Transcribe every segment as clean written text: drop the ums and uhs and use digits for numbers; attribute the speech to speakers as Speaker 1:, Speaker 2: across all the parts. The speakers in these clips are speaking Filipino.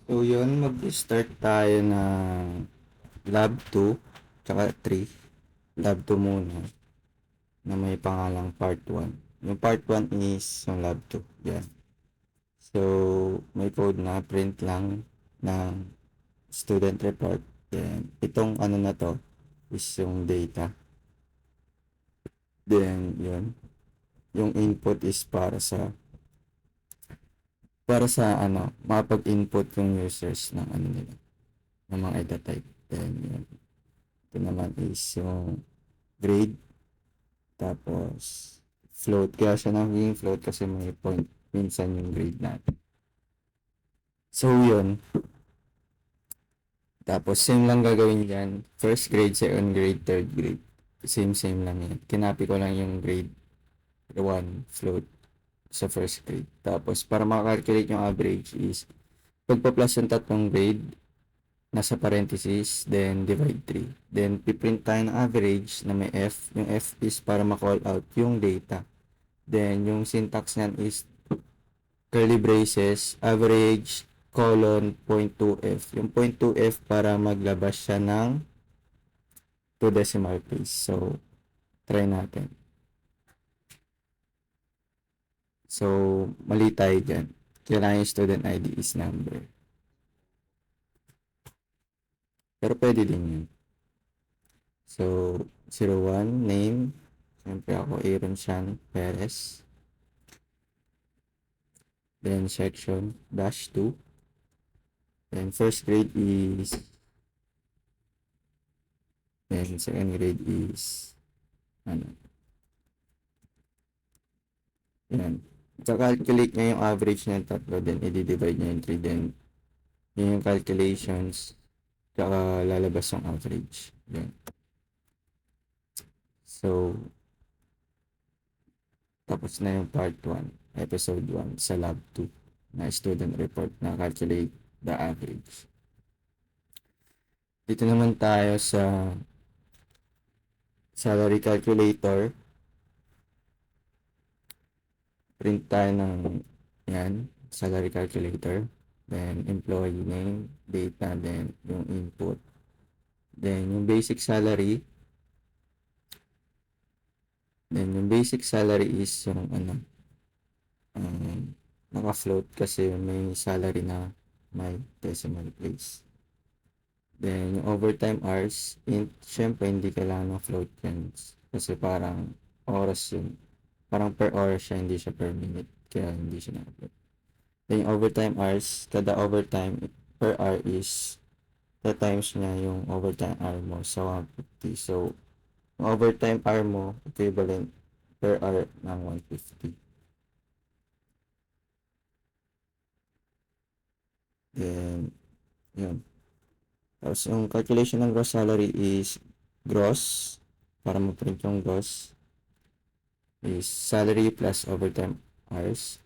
Speaker 1: So yun, mag-start tayo ng Lab 2 tsaka 3. Lab 2 muna na may pangalang Part 1. Yung Part 1 is yung Lab 2. Yan. So, may code na print lang ng student report. Then, itong ano na to is yung data. Then, yun. Yung input is para sa ano, makapag-input yung users ng ano nila, ng mga data type. Then, yun. Ito naman is yung grade. Tapos, float. Kaya siya naging float kasi may point minsan yung grade natin. So, yun. Tapos, same lang gagawin dyan. First grade, second grade, third grade. Same lang yan. Kinapi ko lang yung grade 1 float sa first grade. Tapos, para makalculate yung average is pagpa-plus yung tatlong grade, nasa parenthesis, then divide 3. Then, piprint tayo ng average na may F. Yung F is para ma-call out yung data. Then, yung syntax niyan is curly braces, average, colon, 0.2f. Yung 0.2f para maglabas siya ng 2 decimal place. So, try natin. So, mali tayo dyan. Kailangan yung student ID is number. Pero pwede din yun. So, 01, name. Siyempre ako, Aaron Sean Perez. Then, section, dash 2. Then, first grade is then second grade is ano, yan. Calculate niya yung average ng tatlo, then i-divide niya yung 3, then yun yung calculations, tsaka lalabas yung average. Yan. So, tapos na yung part 1, episode 1 sa lab 2 na student report na calculate the average. Dito naman tayo sa salary calculator. Print tayo ng yan, salary calculator. Then, employee name, data, then yung input. Then, yung basic salary. Then, yung basic salary is yung ano, naka-float kasi may salary na may decimal place. Then, yung overtime hours, syempre hindi kailangan ng float yan. Kasi parang oras yun. Parang per hour siya, hindi siya per minute. Kaya hindi siya naka-float. Then, yung overtime hours, kada overtime per hour is times niya yung overtime hour mo sa 150. So, yung overtime hour mo, equivalent per hour ng 150. Then, yun. Tapos, yung calculation ng gross salary is gross. Para ma-print yung gross is salary plus overtime hours.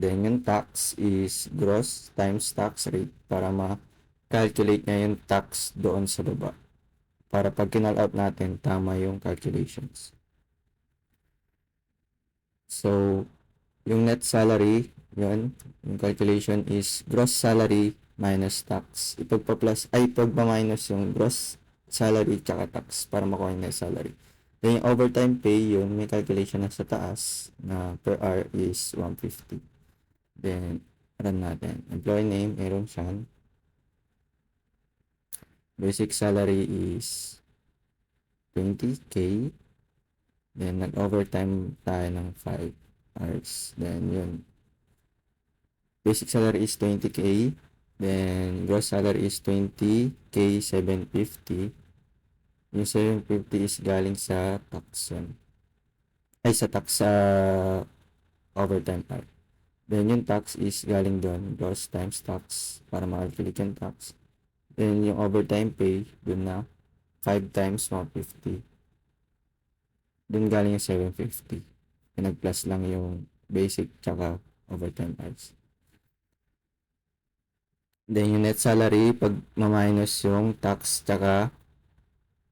Speaker 1: Then, yung tax is gross times tax rate para ma-calculate niya yung tax doon sa baba. Para pag kinal out natin, tama yung calculations. So, yung net salary, yun, yung calculation is gross salary minus tax. Pagpa-minus yung gross salary tsaka tax para makuha yung net salary. Then yung overtime pay, yun, may calculation na sa taas na per hour is 150. Then, run natin. Employee name, Aaron Sean. Basic salary is 20k. Then, nag-overtime tayo ng 5 hours. Then, yun. Basic salary is 20k. Then, gross salary is 20k 750. Yung 750 is galing sa tax yun. Ay, sa tax sa overtime part. Then, yung tax is galing doon. Gross times tax para makalculate yung tax. Then, yung overtime pay, dun na 5 times 150. Dun galing yung 750. Nag-plus lang yung basic tsaka overtime hours. Then yung net salary, pag ma-minus yung tax tsaka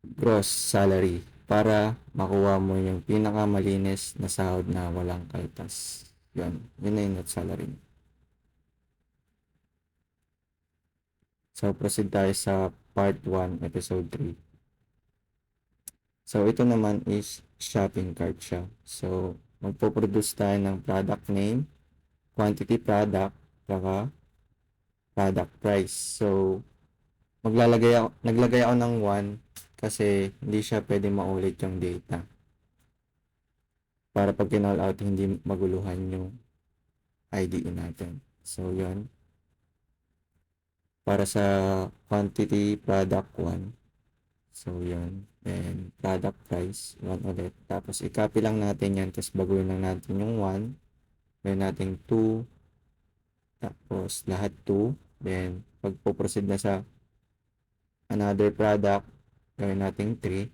Speaker 1: gross salary para makuha mo yung pinakamalinis na sahod na walang kaltas. Yun na yung net salary. So, proceed tayo sa part 1, episode 3. So, ito naman is shopping cart siya. So, magpo-produce tayo ng product name, quantity product, saka product price. So, naglagay ako ng 1 kasi hindi siya pwede maulit yung data. Para pag kinall out, hindi maguluhan yung IDE natin. So, yun. Para sa quantity product 1. So, yun. Then, product price, 1 ulit. Tapos, i-copy lang natin yan. Tapos, baguhin lang natin yung 1. Gawin natin 2. Tapos, lahat 2. Then, pag po-proceed na sa another product, gawin natin 3.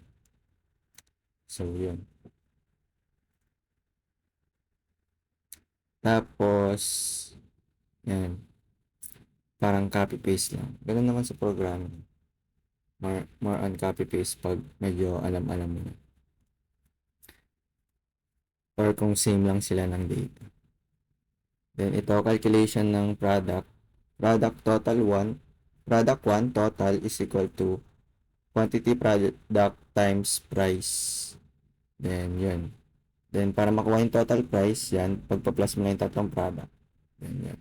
Speaker 1: So, yun. Tapos, yan. Parang copy-paste lang. Ganun naman sa programming. More on copy-paste pag medyo alam-alam mo na. Or kung same lang sila ng data. Then, ito, calculation ng product. Product total 1. Product 1 total is equal to quantity product times price. Then, yun. Then, para makuha yung total price, yan, pagpa-plus mo na yung tatlong product. Then, yan.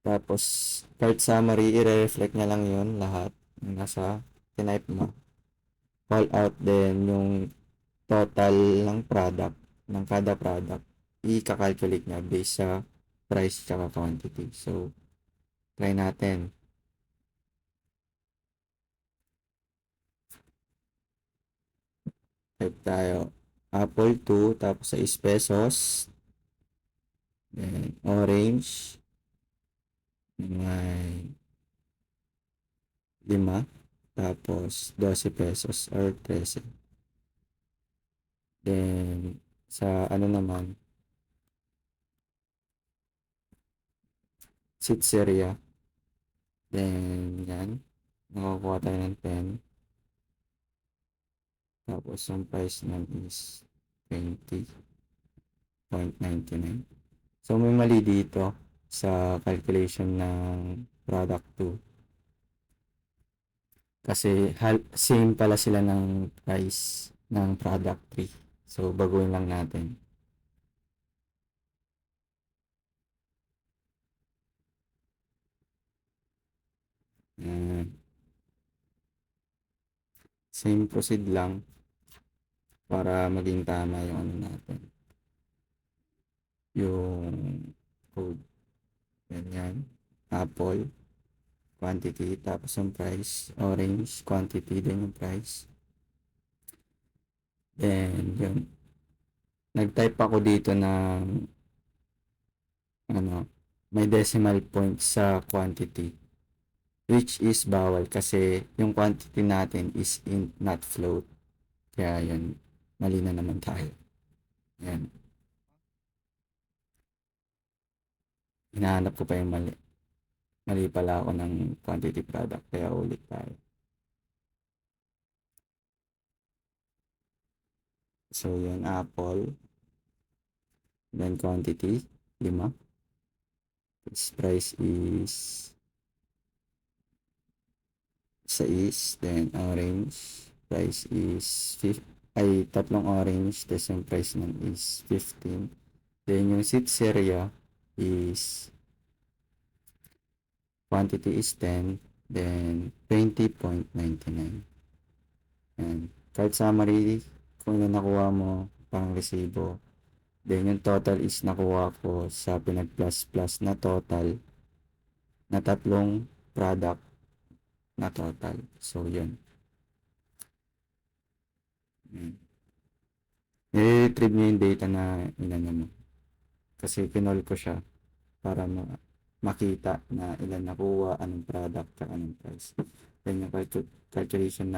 Speaker 1: Tapos, cart summary, i-reflect niya lang yun, lahat. Yung nasa tinype mo. Call out din yung total ng product, ng kada product. I-calculate niya based sa price tsaka quantity. So, try natin. Type tayo. Apple 2, tapos sa pesos. Then, orange. May 5. Tapos, 12 pesos or 13. Then, sa ano naman, Sitseria. Then, yan. Nakakuha tayo ng 10. Tapos, ang price nun is 20.99. So, may mali dito sa calculation ng product 2. Kasi, same pala sila ng price ng product 3. So, baguhin lang natin. Same proceed lang para maging tama yung ano natin. Yung code. Ganyan. Apple, quantity, tapos yung price. Orange, quantity din yung price. Then, yun. Nag-type ako dito ng may decimal point sa quantity. Which is bawal kasi yung quantity natin is int, not float. Kaya yun, mali na naman tayo. Yan. Hinahanap ko pa yung mali. Mali pala ako ng quantity product. Kaya ulit tayo. So, yun, apple. Then, quantity, 5. Its price is 6. Then, orange. Price is 5. Ay, tatlong orange. Tapos, yung price nun is 15. Then, yung Sitseria is quantity is 10. Then, 20.99. And, card summary, kung ano nakuha mo, pang resibo. Then, yung total is nakuha ko sa pinag-plus-plus na total na tatlong product na total. So, yun. I-retrieve nyo yung data na inano mo. Kasi kinol ko siya para makita na ilan nakuha, anong product, at anong price. Then, yung calculation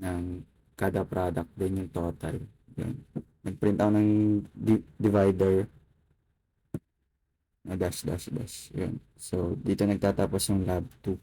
Speaker 1: ng kada product, then yung total. Yun. Nag-print out ng divider na dash. Yun. So, dito nagtatapos yung lab 2.